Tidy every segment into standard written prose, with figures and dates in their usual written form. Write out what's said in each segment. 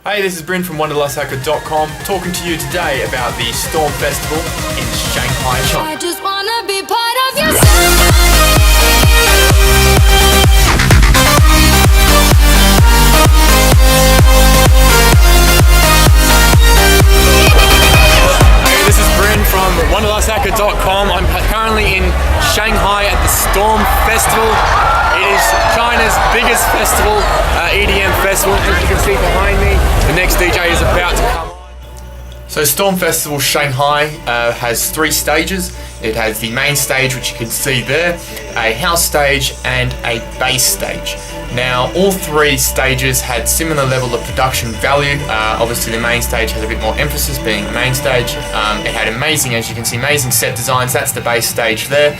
Hey, this is Bryn from WanderlustHacker.com talking to you today about the Storm Festival in Shanghai, China. I just wanna be part of your Hey, this is Bryn from WanderlustHacker.com. I'm currently in Shanghai at the Storm Festival. It is China's biggest festival, EDM festival. As you can see behind me, the next DJ is about to come on. So Storm Festival Shanghai has 3 stages. It has the main stage, which you can see there, a house stage and a bass stage. Now, all 3 stages had similar level of production value. Obviously the main stage has a bit more emphasis being the main stage. It had amazing, as you can see, amazing set designs. That's the bass stage there.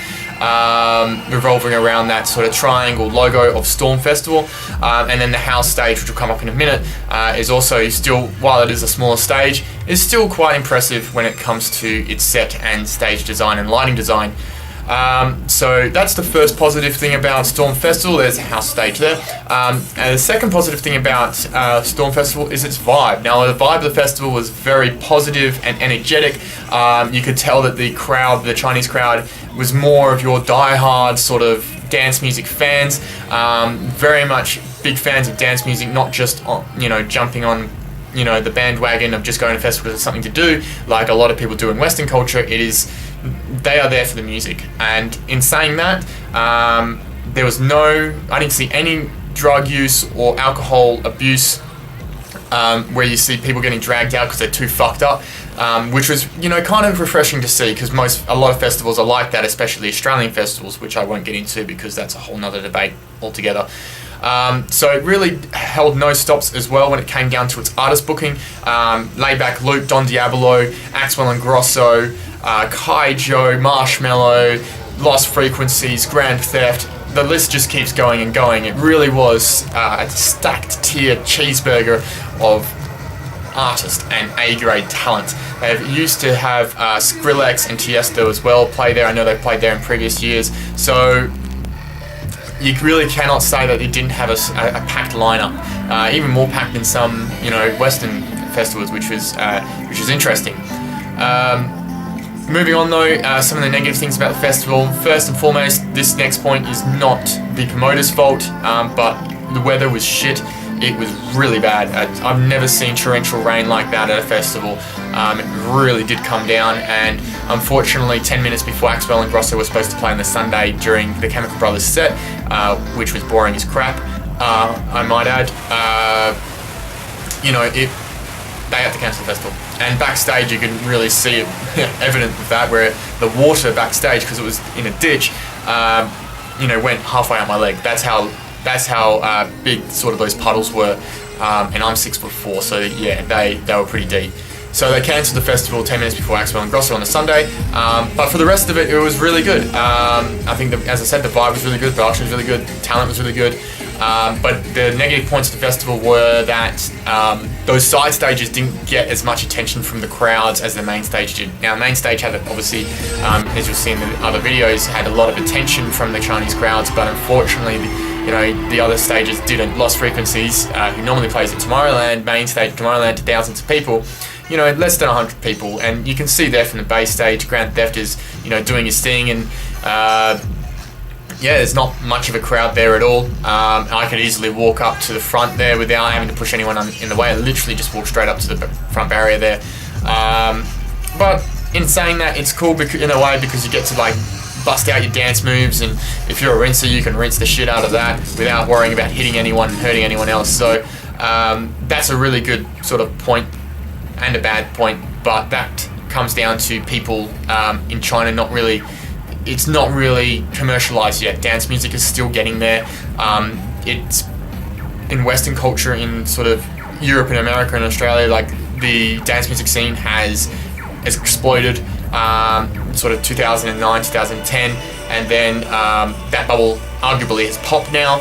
Revolving around that sort of triangle logo of Storm Festival, and then the house stage, which will come up in a minute, is also still, while it is a smaller stage, is still quite impressive when it comes to its set and stage design and lighting design. So that's the first positive thing about Storm Festival. There's a house stage there. And the second positive thing about Storm Festival is its vibe. Now, the vibe of the festival was very positive and energetic. You could tell that the crowd, the Chinese crowd, was more of your die-hard sort of dance music fans. Very much big fans of dance music, not just jumping on the bandwagon of just going to festivals as something to do, like a lot of people do in Western culture. They are there for the music. And in saying that, I didn't see any drug use or alcohol abuse, where you see people getting dragged out because they're too fucked up, which was kind of refreshing to see, because a lot of festivals are like that, especially Australian festivals, which I won't get into because that's a whole nother debate altogether. So it really held no stops as well when it came down to its artist booking. Layback Luke, Don Diablo, Axwell and Grosso, Kaijo, Marshmello, Lost Frequencies, Grand Theft. The list just keeps going and going. It really was a stacked tier cheeseburger of artist and A-grade talent. They used to have Skrillex and Tiesto as well play there. I know they played there in previous years. So you really cannot say that it didn't have a packed lineup, even more packed than some Western festivals, which was interesting. Moving on though, some of the negative things about the festival. First and foremost, this next point is not the promoter's fault, but the weather was shit. It was really bad. I've never seen torrential rain like that at a festival. It really did come down, and unfortunately 10 minutes before Axwell and Grosso were supposed to play on the Sunday during the Chemical Brothers set, which was boring as crap, I might add, they had to cancel the festival. And backstage you can really see it evident of that, where the water backstage, because it was in a ditch, went halfway up my leg. That's how big sort of those puddles were, and I'm 6'4", so yeah, they were pretty deep. So they cancelled the festival 10 minutes before Axwell and Grosso on the Sunday, but for the rest of it, it was really good. I think, as I said, the vibe was really good, production was really good, talent was really good. But the negative points of the festival were that those side stages didn't get as much attention from the crowds as the main stage did. Now, the main stage had, obviously, as you'll see in the other videos, had a lot of attention from the Chinese crowds, but unfortunately, the other stages didn't. Lost Frequencies, who normally plays at Tomorrowland, main stage Tomorrowland to thousands of people, less than 100 people. And you can see there from the base stage, Grand Theft is, doing his thing, and there's not much of a crowd there at all. I could easily walk up to the front there without having to push anyone in the way. I literally just walk straight up to the front barrier there. But in saying that, it's cool in a way, because you get to bust out your dance moves, and if you're a rinser, you can rinse the shit out of that without worrying about hitting anyone and hurting anyone else. So that's a really good sort of point and a bad point, but that comes down to people in China it's not really commercialized yet. Dance music is still getting there. It's in Western culture, in sort of Europe and America and Australia, the dance music scene has exploded, sort of 2009, 2010, and then that bubble arguably has popped now,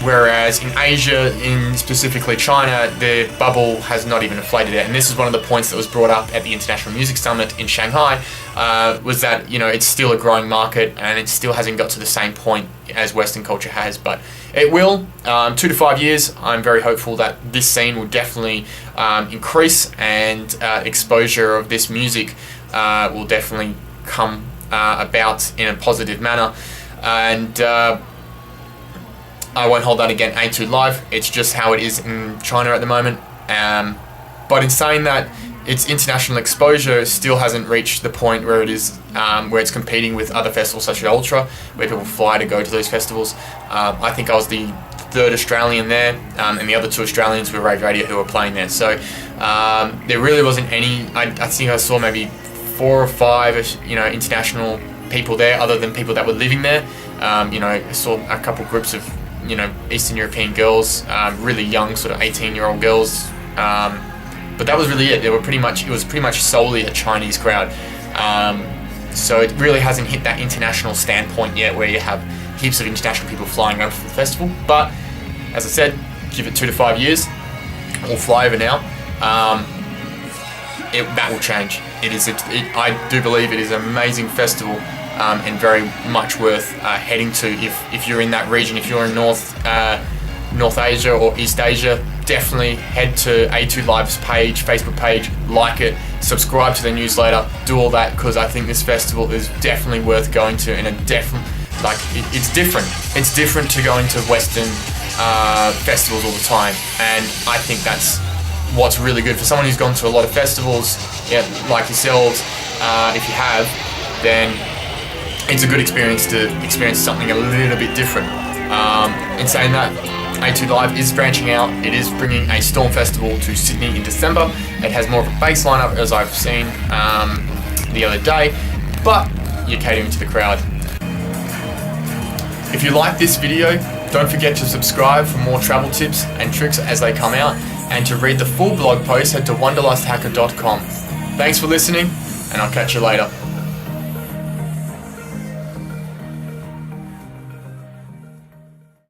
Whereas in Asia, in specifically China, the bubble has not even inflated yet. And this is one of the points that was brought up at the International Music Summit in Shanghai, was that, you know, it's still a growing market and it still hasn't got to the same point as Western culture has, but it will. 2 to 5 years, I'm very hopeful that this scene will definitely increase, and exposure of this music will definitely come about in a positive manner. And I won't hold that again A2 Live. It's just how it is in China at the moment. But in saying that, its international exposure still hasn't reached the point where it is, where it's competing with other festivals such as Ultra, where people fly to go to those festivals. I think I was the 3rd Australian there, and the other 2 Australians were Rave Radio who were playing there. So there really wasn't any. I think I saw maybe 4 or 5, you know, international people there, other than people that were living there. You know, I saw a couple groups of, you know, Eastern European girls, really young, sort of 18-year-old girls. But that was really it. It was pretty much solely a Chinese crowd. So it really hasn't hit that international standpoint yet, where you have heaps of international people flying over for the festival. But as I said, give it 2 to 5 years, or fly over now. That will change. I do believe it is an amazing festival, and very much worth heading to if you're in that region. If you're in North Asia or East Asia, definitely head to A2 Live's page, Facebook page, like it, subscribe to the newsletter, do all that, because I think this festival is definitely worth going to, and it's different. It's different to going to Western festivals all the time, and I think that's what's really good for someone who's gone to a lot of festivals, yeah, like yourselves. If you have, then it's a good experience to experience something a little bit different. In saying that, A2 Live is branching out. It is bringing a Storm Festival to Sydney in December. It has more of a bass lineup, as I've seen the other day, but you're catering to the crowd. If you like this video, don't forget to subscribe for more travel tips and tricks as they come out, and to read the full blog post, head to wanderlusthacker.com. Thanks for listening, and I'll catch you later.